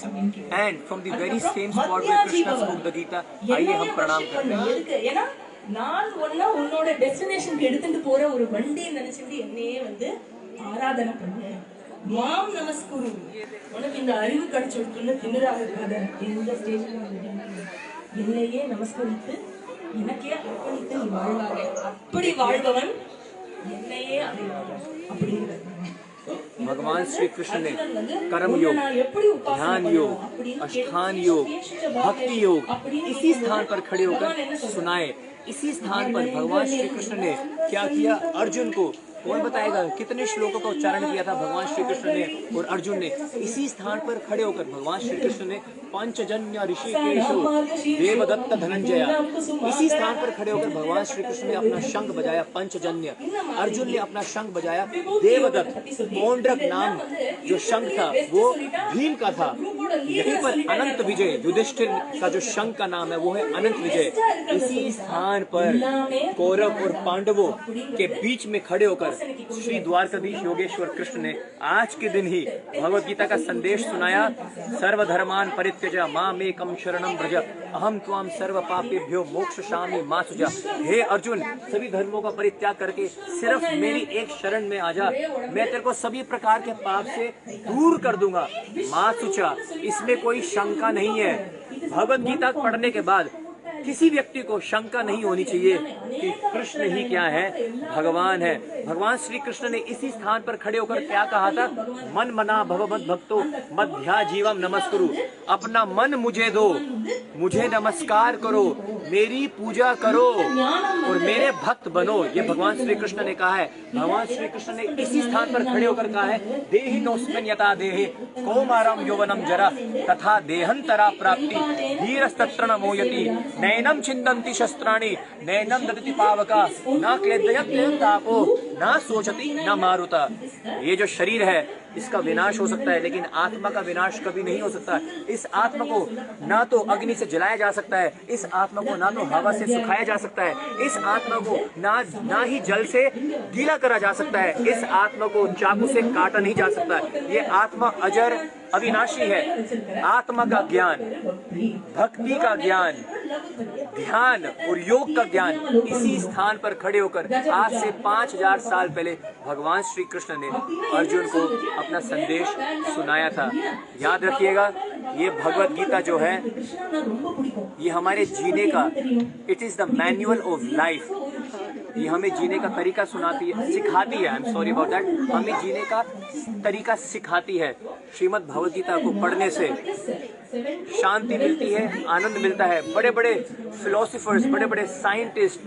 and from the very same spot where Krishna spoke the Gita, आइए हम प्रणाम करते हैं. நான் ஒன்னா உன்னோட டெஸ்டினேஷனுக்கு எடுத்துட்டு போற ஒரு வண்டியை நினைச்சிட்டு என்னையே வந்து ஆராதனை பண்ணு, மாம் நமஸ்குரு. உனக்கு இந்த அறிவு கிடைச்சிருக்குன்னு திமிராக இருக்காத. எந்த ஸ்டேஜ்ல என்னையே நமஸ்கரித்து எனக்கே அர்ப்பணித்து நீ வாழ்வாங்க. அப்படி வாழ்பவன் என்னையே அப்படிங்கிறது. भगवान श्री कृष्ण ने कर्म योग, ध्यान योग, अष्टांग योग, भक्ति योग इसी स्थान पर खड़े होकर सुनाए. इसी स्थान पर भगवान श्री कृष्ण ने क्या किया? अर्जुन को कौन बताएगा कितने श्लोकों का उच्चारण किया था भगवान श्री कृष्ण ने और अर्जुन ने? इसी स्थान पर खड़े होकर भगवान श्री कृष्ण ने पंचजन्य ऋषिकेशो देवदत्त धनंजय, इसी स्थान पर खड़े होकर भगवान श्री कृष्ण ने अपना शंख बजाया. पंचजन्य अर्जुन ने अपना शंख बजाया. देवदत्त पौंड्रक नाम जो शंख था वो भीम का था. यहीं पर अनंत विजय युधिष्ठिर का जो शंख का नाम है वो है अनंत विजय. इसी स्थान पर कौरव और पांडवों के बीच में खड़े होकर श्री द्वारकाधीश योगेश्वर कृष्ण ने आज के दिन ही भगवद गीता का संदेश सुनाया. सर्वधर्मान परित्यज मामेकं शरणं व्रज अहम त्वां सर्व पापेभ्यो मोक्षयिष्यामि मा शुचा. हे अर्जुन, सभी धर्मों का परित्याग करके सिर्फ मेरी एक शरण में आ जा, मैं तेरे को सभी प्रकार के पाप से दूर कर दूंगा. मा शुचा, इसमें कोई शंका नहीं है. भगवद गीता पढ़ने के बाद किसी व्यक्ति को शंका नहीं होनी चाहिए कि कृष्ण ही क्या है, भगवान है। भगवान श्री कृष्ण ने इसी स्थान पर खड़े होकर क्या कहा था, मन मना भगवत भक्तो मध्या जीवम नमस्कुरु। अपना मन मुझे दो, मुझे नमस्कार करो, मेरी पूजा करो और मेरे भक्त बनो। ये भगवान श्री कृष्ण ने कहा है। भगवान श्री कृष्ण ने इसी स्थान पर खड़े होकर कहा है, देहि नोस्मिन् यथा देहे कौमारम यौवनम जरा तथा देहंतरा प्राप्ति धीरस्तत्र न मोयति नैनम छिन्दन्ति शस्त्राणि नैनम ददति पावका न क्लेदयत् तापो न सोचति न मारुता। ये जो शरीर है इसका विनाश हो सकता है, लेकिन आत्मा का विनाश कभी नहीं हो सकता। इस आत्मा को ना तो अग्नि से जलाया जा सकता है, इस आत्मा को ना तो हवा से सुखाया जा सकता है, इस आत्मा को ना ही जल से गीला करा जा सकता है, इस आत्मा को चाकू से काटा नहीं जा सकता। ये आत्मा अजर अविनाशी है। आत्मा का ज्ञान, भक्ति का ज्ञान, ध्यान और योग का ज्ञान इसी स्थान पर खड़े होकर आज से 5000 साल पहले भगवान श्री कृष्ण ने अर्जुन को अपना संदेश सुनाया था। याद रखिएगा, ये भगवत गीता जो है ये हमारे जीने का, it is the manual of life. ये हमें जीने का तरीका सिखाती है। I am sorry about that. हमें जीने का तरीका सिखाती है। श्रीमद् भगवत गीता को पढ़ने से शांति मिलती है, आनंद मिलता है। बड़े बड़े फिलोसोफर्स, बड़े बड़े साइंटिस्ट,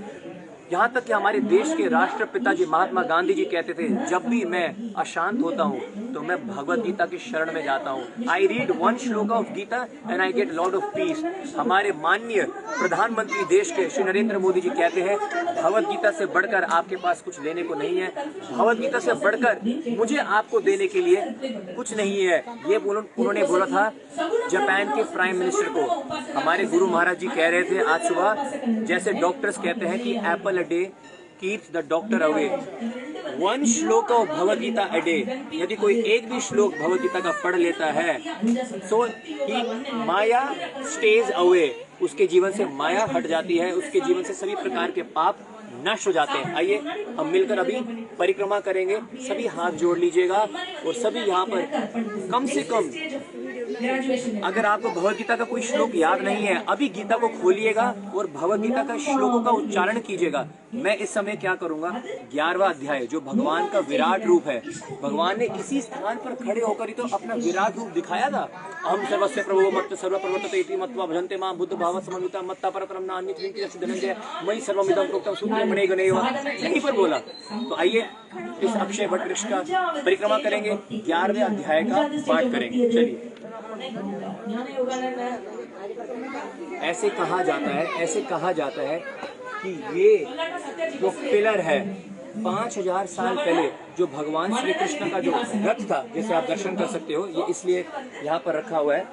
यहाँ तक कि हमारे देश के राष्ट्रपिता जी महात्मा गांधी जी कहते थे, जब भी मैं अशांत होता हूँ तो मैं भगवत गीता की शरण में जाता हूँ। I read one shloka of Gita and I get lot of peace. हमारे माननीय प्रधानमंत्री देश के श्री नरेंद्र मोदी जी कहते हैं, भगवत गीता से बढ़कर आपके पास कुछ लेने को नहीं है, भगवत गीता से बढ़कर मुझे आपको देने के लिए कुछ नहीं है। ये उन्होंने बोला था जापान के प्राइम मिनिस्टर को। हमारे गुरु महाराज जी कह रहे थे आज सुबह, जैसे डॉक्टर्स कहते हैं कि apple a day keeps the doctor away, one shloka of Bhagavad Gita a day। यदि कोई एक भी श्लोक भगवत गीता का पढ़ लेता है so he Maya stays away, उसके जीवन से माया हट जाती है, उसके जीवन से सभी प्रकार के पाप नष्ट हो जाते हैं। आइए हम मिलकर अभी परिक्रमा करेंगे। सभी हाथ जोड़ लीजिएगा और सभी यहाँ पर कम से कम, अगर आपको भगवत गीता का कोई श्लोक याद नहीं है, अभी गीता को खोलिएगा और भगवत गीता का श्लोकों का उच्चारण कीजिएगा। मैं इस समय क्या करूंगा, 11वां अध्याय जो भगवान का विराट रूप है, भगवान ने इसी स्थान पर खड़े होकर ही तो अपना विराट रूप दिखाया था। अहम सर्वस्य प्रभो मत्त सर्व प्रवर्तते इति मत्वा भजन्ते मां बुद्ध भाव समन्विता मत्ता परतरम नान्यत् किंचित् धनंजय मयि सर्वमिदं प्रोक्तं सूत्रमणि गणेय, यहीं पर बोला। तो आइए इस अक्षय वट वृक्ष का परिक्रमा करेंगे, 11वें अध्याय का पाठ करेंगे। चलिए। ऐसे कहा जाता है कि ये जो पिलर है 5000 साल पहले जो भगवान श्री कृष्ण का जो रथ था, जैसे आप दर्शन कर सकते हो, ये इसलिए यहाँ पर रखा हुआ है।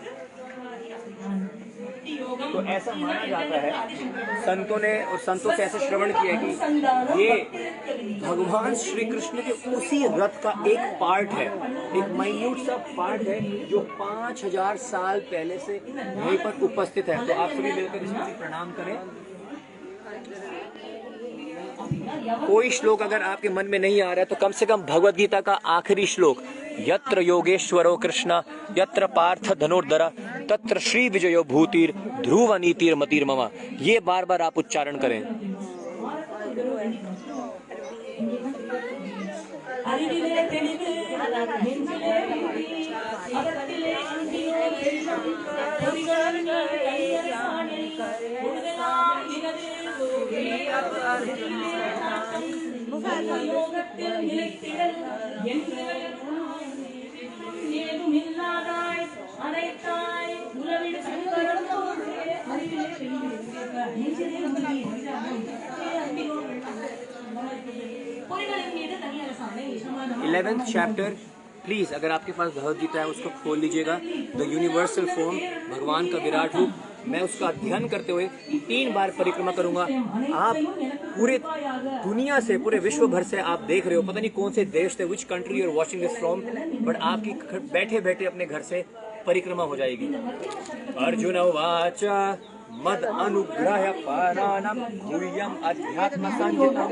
तो ऐसा माना जाता है, संतों से ऐसे श्रवण किया कि ये भगवान श्री कृष्ण के उसी रथ का एक पार्ट है, एक माइन्यूट सा पार्ट है जो 5000 साल पहले से वहीं पर उपस्थित है। तो आप सभी मिलकर इसमें प्रणाम करें। कोई श्लोक अगर आपके मन में नहीं आ रहा है तो कम से कम भगवत गीता का आखिरी श्लोक, यत्र योगेश्वरो कृष्ण यत्र पार्थ धनुर्धर तत्र श्री विजयो भूतिर ध्रुव नीतिर मतिर मम, ये बार बार आप उच्चारण करें। इलेवेंथ चैप्टर, प्लीज अगर आपके पास भगवत गीता है उसको खोल लीजिएगा। द यूनिवर्सल फॉर्म, भगवान का विराट रूप। मैं उसका अध्ययन करते हुए 3 बार परिक्रमा करूंगा। आप पूरे दुनिया से, पूरे विश्व भर से आप देख रहे हो, पता नहीं कौन से देश से, which country you are watching this from, but आपकी बैठे बैठे अपने घर से परिक्रमा हो जाएगी। अर्जुन उवाच मद अनुग्रह पाराणम गुह्यम अध्यात्म संहितम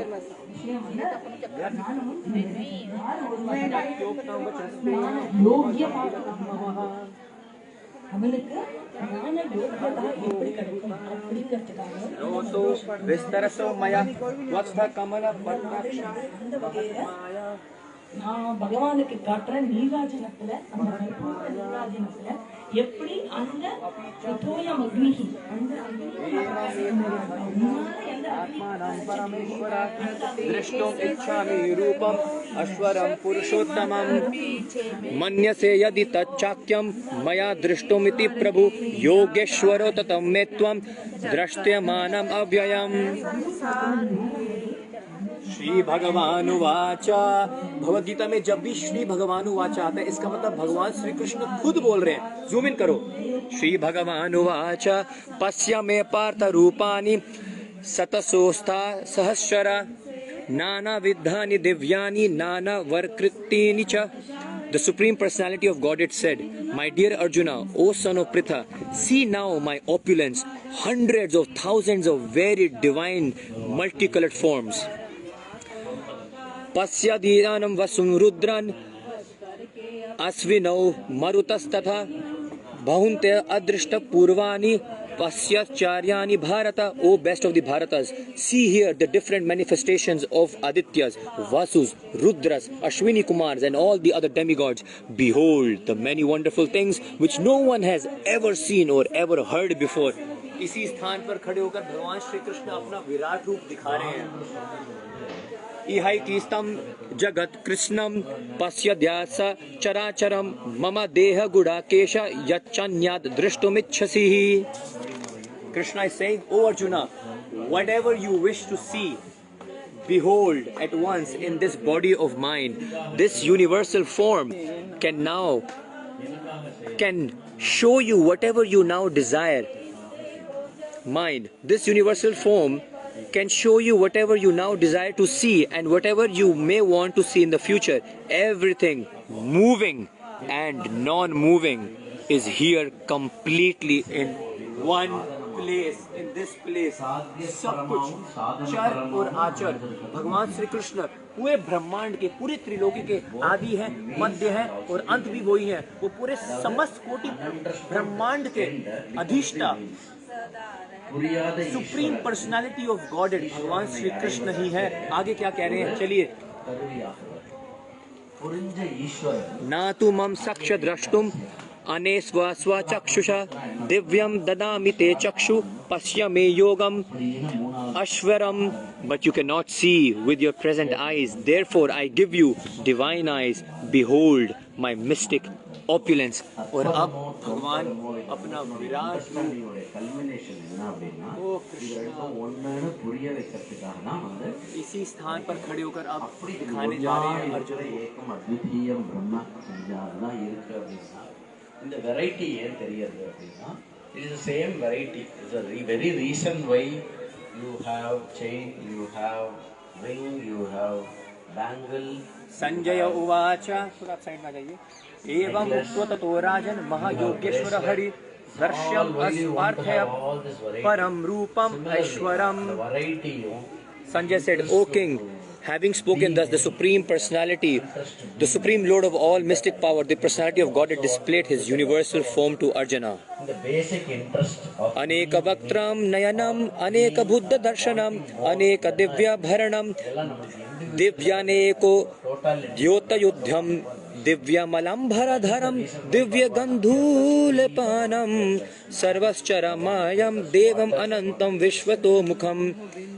அவனுக்கு ஞான யோகியதா எப்படி கிடைக்கும்? அப்படி அப்படிங்கிறதுக்காக तो विस्तरसो मया वत्स कमल पत्राक्ष அந்த வகையில நான் பகவானுக்கு காட்டுற நீராஜனத்துல அந்த கற்பூர நீராஜனத்துல எப்படி அந்த தோயம் அக்னிஹி அந்த दृष्टुम् इच्छामि रूपम् अश्वरं पुरुषोत्तमं मन्यसे यदि तच्चाक्यं मया दृष्टुमिति प्रभु योगेश्वरो ततं मे त्वं द्रष्ट्यमानम् अव्ययम्। श्री भगवानुवाच। भगवद्गीता में जब भी श्री भगवानुवाच आता है इसका मतलब भगवान श्री कृष्ण खुद बोल रहे हैं। जूम इन करो। श्री भगवानुवाच पश्य मे पार्थ रूपाणि शतसोऽस्ता सहस्रा नाना विधानि दिव्यानि नाना वरकृत्यानि च। The Supreme Personality of Godhead said, "My dear Arjuna, O son of Pritha, see now my opulence, hundreds of thousands of varied divine multicolored forms. पश्यदीनानं वसुं रुद्रान् अश्विनौ मरुतस्तथा बहुन्ते अदृष्टपूर्वाणि पश्याचार्याणि Bharat." O best of the Bharatas, see here the different manifestations of Adityas, Vasus, Rudras, Ashwini Kumars and all the other demigods. Behold the many wonderful things which no one has ever seen or ever heard before. इसी स्थान पर खड़े होकर भगवान श्री कृष्ण अपना विराट रूप दिखा रहे हैं। इहैतीस्तं जगत् कृष्णं पश्यद्यास चराचरं मम देह Gudakesh यच्चन्यात् दृष्टुमिच्छसि। Krishna is saying, "O Arjuna, whatever you wish to see, behold at once in this body of mine. This universal form can show you whatever you now desire. Mind, this universal form can show you whatever you now desire to see and whatever you may want to see in the future. Everything moving and non-moving is here completely in one place, in this place. सब कुछ चर और आचर भगवान श्री कृष्ण पूरे ब्रह्मांड के, पूरे त्रिलोकी के आदि हैं, मध्य हैं और अंत भी वही हैं। वो पूरे समस्त कोटि ब्रह्मांड के अधिष्ठा सुप्रीम पर्सनालिटी ऑफ गॉड भगवान श्री कृष्ण ही है। आगे क्या कह रहे हैं, चलिए। ना तु मम सक्ष द्रष्टुम अनेस्वचक्षुषा दिव्यम ददामि ते चक्षु पश्य मे योगम अश्वरम। But you cannot see with your present eyes, therefore I give you divine eyes. Behold my mystic opulence. और अब भगवान अपना विराट इसी स्थान पर खड़े होकर अब दिखाने जा रहे हैं अर्जुन को। இந்த வெரைட்டி ஏன் தெரியாது அப்படின்னா, it is the same variety. It's a very reason why you have chain, you have ring, you have bangle. Sanjay उवाच, थोड़ा साइड में जाइए। एवं उक्त्वा ततो राजन् महायोगेश्वर हरि दर्श्यम् अस्वार्थय परम रूपम ऐश्वरम। Sanjay said, "O king, having spoken thus, the Supreme Personality, the Supreme Lord of all mystic power, the personality of God, had displayed his universal form to Arjuna. The basic interest of Aneka Vaktram Nayanam, Aneka Buddha Darshanam, Aneka Divya Bharanam, Divyaneko Dyotayudhyam, Divyamalambaradharam, Divya Gandhulepanam, Sarvascharamayam, Devam Anantam Vishwato Mukham."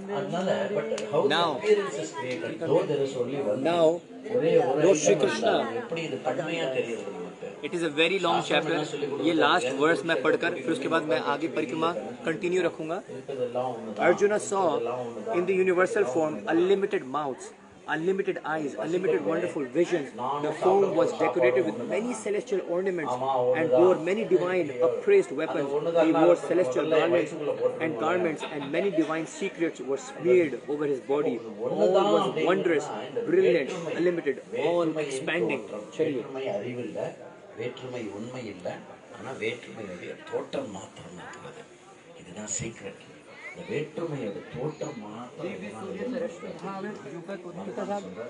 Now, Lord Shri Krishna, it is a very long chapter. ये last verse मैं पढ़कर फिर उसके बाद मैं आगे परिक्रमा continue रखूंगा। Arjuna saw in the universal form unlimited mouths, unlimited eyes, unlimited wonderful visions. The form was decorated with many celestial ornaments and wore many divine upraised weapons. He wore celestial garments and many divine secrets were smeared over his body. All was wondrous, brilliant, unlimited, all expanding. चलिए। வேற்றுமை உண்மை இல்லை, ஆனால் வேற்றுமையுடைய தோற்றம் மாத்திரம் இருக்கிறது. இதுதான் சீக்ரெட். இந்த வேற்றுமையோட தோற்றம் மாத்திரம்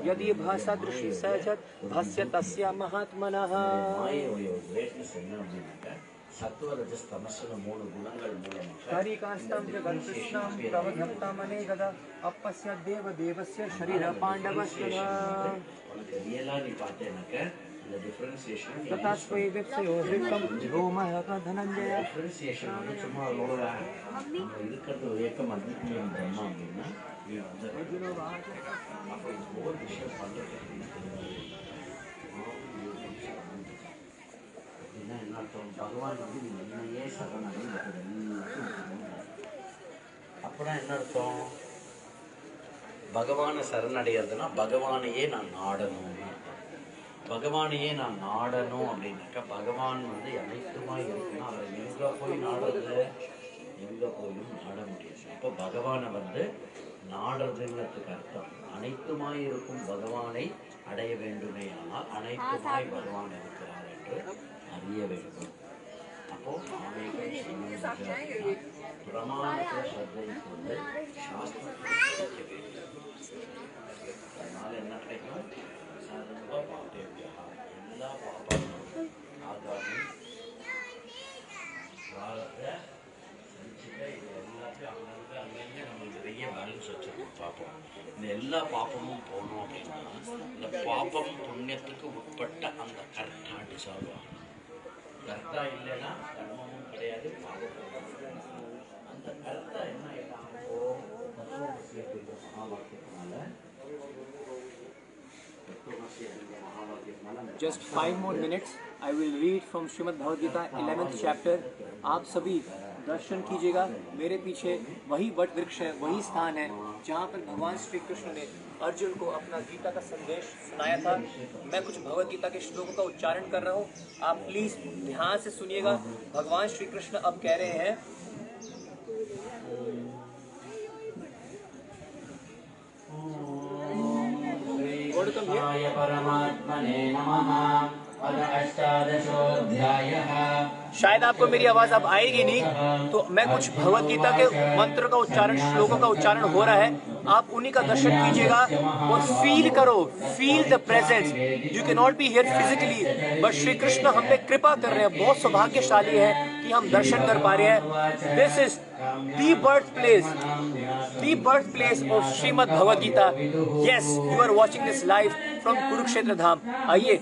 यदि भाषा दृष्टि सहजत भाष्य तस्य महात्मनः। மாயோட கிரேட்னஸ் என்ன அப்படின்னாக்க, சத்துவரஜஸ்தமஸ்னு 3 குணங்கள் மூலமாக हरिकाष्टं जगत्कृष्णं प्रवधत्तमनेकदा अपश्य देवदेवस्य शरीर पाण्डवस्य உனக்கு ரியலா நீ பார்த்தேனாக்க இந்த டிஃபரன்சியேஷன் तथा स्वैवेप्सयो विक्कं रोमः धनञ्जय டிஃபரன்சியேஷன் வந்து சும்மா ரோலா நம்ம இருக்கிறது ஏக்கம் அத்விதீயம் பிரம்மா அப்படின்னா நீ வந்து அப்போ ஒவ்வொரு விஷயம் பண்ணுறது அப்படின்னா என்ன அர்த்தம் பகவான் வந்து நீ என்னையே சரணடை அப்படின்னா என்ன அர்த்தம் பகவானை சரணடைகிறதுனா பகவானையே நான் நாடணும்னு அர்த்தம். பகவானையே நான் நாடணும் அப்படின்னாக்கா பகவான் வந்து அனைத்துமாய் இருக்குன்னா அவரை எங்கே போய் நாடுறது எங்கே போயும் நாட முடியாது. அப்போ பகவானை வந்து நாடுறதுங்கிறதுக்கு அர்த்தம் அனைத்துமாய் இருக்கும் பகவானை அடைய வேண்டுமே. ஆனால் அனைத்துமாய் பகவான் இருக்கிறார் என்று அறிய வேண்டும். அப்போ பிரமாணத்தை ஸ்ரத்தை கொண்டு சாஸ்திரத்தை வேண்டும். அதனால என்ன கிடைக்கும்? சர்வ பாபேபியா எல்லா பாபங்களும் ஆகாமி காலத்தை செஞ்சுட்டு இது எல்லாத்தையும் அங்கங்கே நம்ம நிறைய பேலன்ஸ் வச்சுருக்கோம் பார்ப்போம். இந்த எல்லா பாப்பமும் போகணும் அப்படின்னா இந்த பாப்பம் புண்ணியத்துக்கு உட்பட்ட அந்த கர்த்தா டிசால்வ் ஆகும். கர்த்தா இல்லைன்னா கர்மமும் கிடையாது, பாவமும் அந்த கர்த்தா என்ன ஆகிட்டாங்கோ மகாவாக்கியத்தினால Just 5 more minutes. I will read from Srimad Bhagavad Gita 11th chapter. आप सभी दर्शन कीजिएगा. मेरे पीछे वही वट वृक्ष है, वही स्थान है जहाँ पर भगवान श्री कृष्ण ने अर्जुन को अपना गीता का संदेश सुनाया था. मैं कुछ भगवद गीता के श्लोकों का उच्चारण कर रहा हूँ. आप प्लीज ध्यान से सुनिएगा. भगवान श्री कृष्ण अब कह रहे हैं, परमात्मने नमः। अष्टादशोऽध्यायः। शायद आपको मेरी आवाज अब आएगी नहीं, तो मैं कुछ भगवद गीता के मंत्र का उच्चारण, श्लोकों का उच्चारण हो रहा है, आप उन्हीं का दर्शन कीजिएगा और फील करो. Feel the presence. You can not be here physically, but Shri Krishna हम पे कृपा कर रहे हैं. बहुत सौभाग्यशाली है कि हम दर्शन कर पा रहे हैं. This is the birthplace of Srimad Bhagavad Gita. Yes, you are watching this live from Kurukshetra Dham. आइए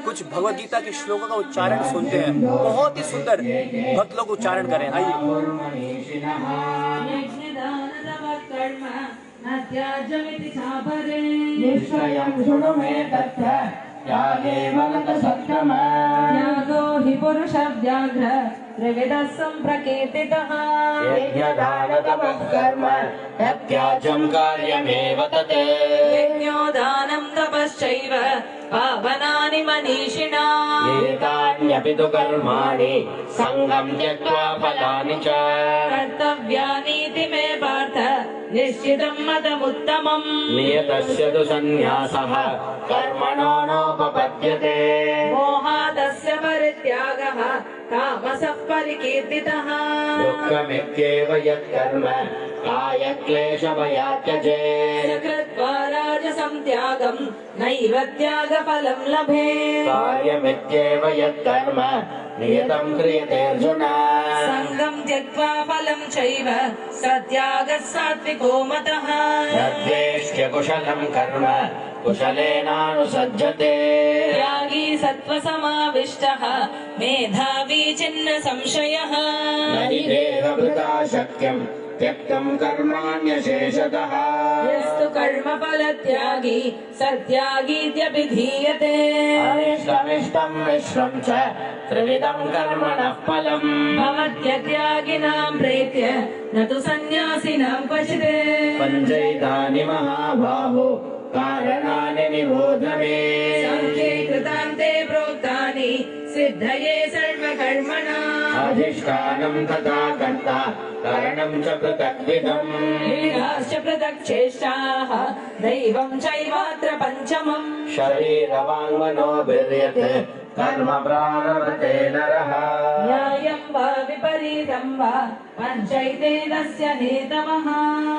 कुछ भगवद गीता के श्लोकों का उच्चारण सुनते हैं. बहुत ही सुंदर भक्त लोग उच्चारण करें. आइए. त्यागो हि पुरुष व्याघ्र त्रिविधः सम्प्रकीर्तितः. यज्ञदानतपः कर्म तत्याज्यं कार्यमेव तत्. यज्ञो दानं तपश्चैव पावनानि मनीषिणाम्. एतान्यपि तु कर्माणि सङ्गं त्यक्त्वा फलानि च कर्तव्यानीति मे पार्थ निश्चितं मतमुत्तमम्. नियतस्य तु सन्न्यासः कर्मणो नोपपद्यते. मोहादस्य परित्यागः तामसः परिकीर्तितः. दुःखमित्येव यत्कर्म कायक्लेशभयात् त्यजेत्. कृत्वा राजसं त्यागं नैव त्यागफलं लभेत्. कार्यमित्येव यत्कर्म नियतं क्रियते अर्जुन. सङ्गं त्यक्त्वा फलं चैव सत्यागः सात्विको मतः. नद्वेष्ट्य कुशलं कर्म कुशलेनानुसज्जते. त्यागी सत्त्वसमाविष्टः मेधावी छिन्न संशयः. न हि देहभृता शक्यं त्यक्तं कर्माण्यशेषतः. यस्तु कर्मफलत्यागी सत्यागीत्यभिधीयते. अनिष्टमिष्टं मिश्रं च त्रिविधं कर्मणः फलम्. भवत्यत्यागिनां प्रीत्य न तु सन्न्यासिनां क्वचित्. पञ्चैतानि महाबाहो कारणानि निबोध मे. साङ्ख्ये कृतान्ते प्रोक्तानि सिद्धये सर्वकर्मणाम्. अधिष्ठानं तथा कर्ता कारणं च पृथग्विधम्. लीलाश्च पृथक् चेष्टाः दैवं चैवात्र पञ्चमम्. शरीरवाङ्मनोभिर्यत् कर्म प्रारभते नरः. न्यायं वा विपरीतं वा पञ्चैते तस्य हेतवः.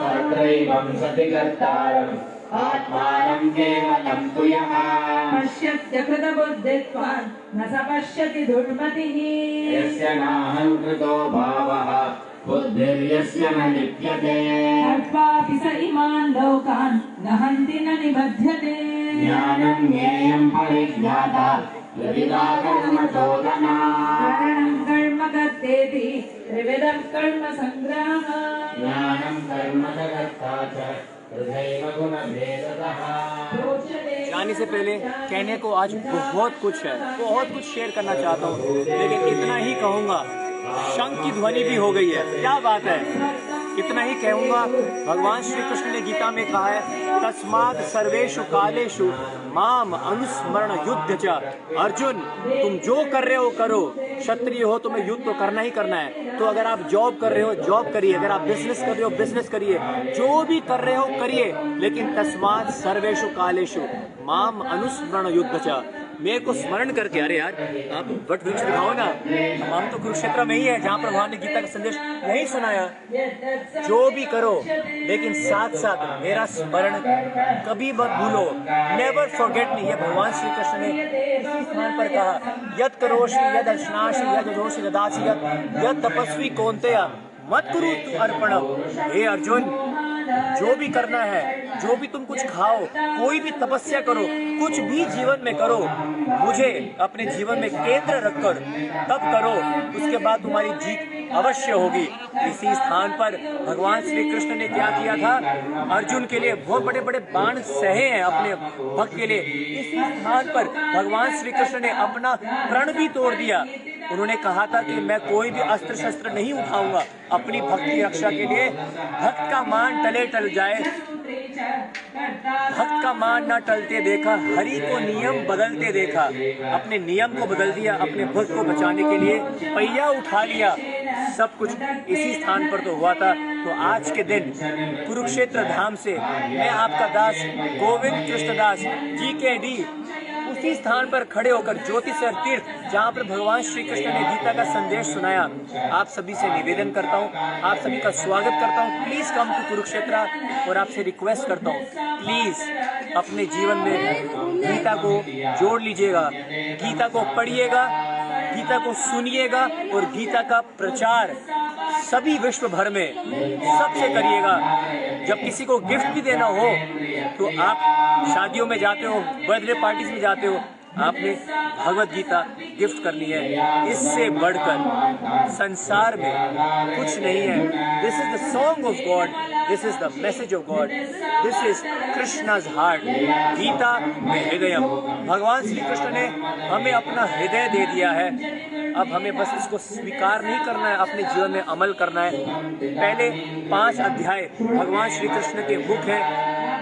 तत्रैवं सति कर्तारं आत्मानं केवलं तु यः पश्यत्य कृतबुद्धित्वान् न स पश्यति दुर्मतिः यस्य नाहङ्कृतो भावः बुद्धिर्यस्य न लिप्यते अल्पापि स इमान् लोकान् न हन्ति न निबध्यते ज्ञानं ज्ञेयं परिज्ञाता विविधा कर्मचोदना कारणं कर्म कर्तेति त्रिविधः कर्म सङ्ग्रहः ज्ञानं कर्म च कर्ता च तथैव गुणभेदतः जाने से पहले कहने को आज बहुत कुछ है, बहुत कुछ शेयर करना चाहता हूँ, लेकिन इतना ही कहूँगा। शंख की ध्वनि भी हो गई है, क्या बात है। इतना ही कहूँगा। भगवान श्री कृष्ण ने गीता में कहा है, तस्मात् सर्वेषु कालेषु माम अनुस्मरण युद्ध च। अर्जुन, तुम जो कर रहे हो करो, क्षत्रिय हो तुम्हें युद्ध तो करना ही करना है। तो अगर आप जॉब कर रहे हो जॉब करिए, अगर आप बिजनेस कर रहे हो बिजनेस करिए, जो भी कर रहे हो करिए, लेकिन तस्मात् सर्वेषु कालेषु माम अनुस्मरण युद्ध च। मेरे को स्मरण करके, अरे यार आप वट वृक्ष दिखाओ ना, हम तो कुरुक्षेत्र में ही है जहाँ पर भगवान ने गीता का संदेश नहीं सुनाया। जो भी करो, लेकिन साथ साथ मेरा स्मरण कभी मत भूलो। Never forget me. ये भगवान श्री कृष्ण ने इसी स्थान पर कहा, यद करोषि यद अश्नासि यद जोषि ददासि यद तपस्वी कौन्तेय मत कुरु तु अर्पणम। हे अर्जुन, जो भी करना है, जो भी तुम कुछ खाओ, कोई भी तपस्या करो, कुछ भी जीवन में करो, मुझे अपने जीवन में केंद्र रखकर तब करो, उसके बाद तुम्हारी जीत अवश्य होगी। इसी स्थान पर भगवान श्री कृष्ण ने क्या किया था, अर्जुन के लिए बहुत बड़े बड़े बाण सहे हैं अपने भक्त के लिए। इसी स्थान पर भगवान श्री कृष्ण ने अपना प्रण भी तोड़ दिया। उन्होंने कहा था कि मैं कोई भी अस्त्र शस्त्र नहीं उठाऊंगा अपनी भक्त की रक्षा के लिए। भक्त का मान टले टल जाए, भक्त का मान न टलते देखा, हरि को नियम बदलते देखा। अपने नियम को बदल दिया, अपने भक्त को बचाने के लिए पहिया उठा लिया। सब कुछ इसी स्थान पर तो हुआ था। तो आज के दिन कुरुक्षेत्र धाम से मैं आपका दास गोविंद कृष्णदास GKD उसी स्थान पर खड़े होकर ज्योतिषर तीर्थ, जहाँ पर भगवान श्री कृष्ण ने गीता का संदेश सुनाया, आप सभी से निवेदन करता हूँ, आप सभी का स्वागत करता हूँ। Please come to Kurukshetra. और आपसे रिक्वेस्ट करता हूँ, प्लीज अपने जीवन में गीता को जोड़ लीजिएगा, गीता को पढ़िएगा, गीता को सुनिएगा और गीता का प्रचार सभी विश्व भर में सबसे करिएगा। जब किसी को गिफ्ट भी देना हो तो आप शादियों में जाते हो, बर्थडे पार्टीज में जाते हो, आपने भगवत गीता गिफ्ट करनी है। इससे बढ़कर संसार में कुछ नहीं है। This is the song of God, this is the message of God, this is Krishna's heart. Gita में हृदयम। भगवान श्री कृष्ण ने हमें अपना हृदय दे दिया है। अब हमें बस इसको स्वीकार नहीं करना है, अपने जीवन में अमल करना है। पहले 5 अध्याय भगवान श्री कृष्ण के मुख हैं,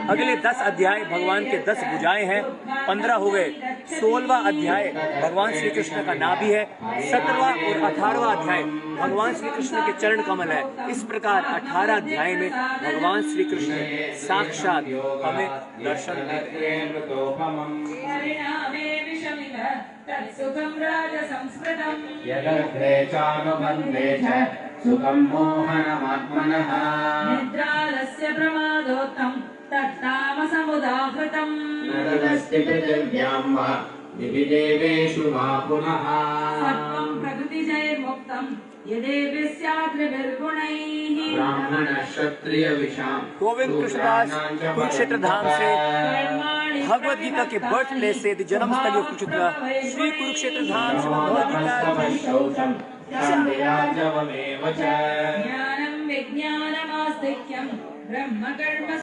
अगले 10 अध्याय भगवान के 10 भुजाएं हैं, 15 हो गए। 16वां अध्याय भगवान श्री कृष्ण का नाभि है, 17वां और 18वां अध्याय भगवान श्री कृष्ण के चरण कमल है। इस प्रकार 18 अध्याय में भगवान श्री कृष्ण साक्षात हमें दर्शन देते हैं। यदग्रे चानुबन्धे च सुखं मोहनमात्मनः निद्रालस्य प्रमादोत्तम तत्तामसमुदाहृतम् न तदस्ति पृथिव्यां वा दिवि देवेषु वा पुनः सत्त्वं प्रकृतिजैर्मुक्तं यदेव स्याद्रिभिर्गुणैः ब्राह्मणक्षत्रियविषां गोविंद कृष्णदास कुरुक्षेत्र धाम से भगवद गीता के बर्थ प्लेस से जन्म स्थली कुरुक्षेत्र, श्री कुरुक्षेत्र धाम से भगवद शान्तिराजवमेव च ज्ञानं विज्ञानमास्तिक्यं ब्रह्म कर्म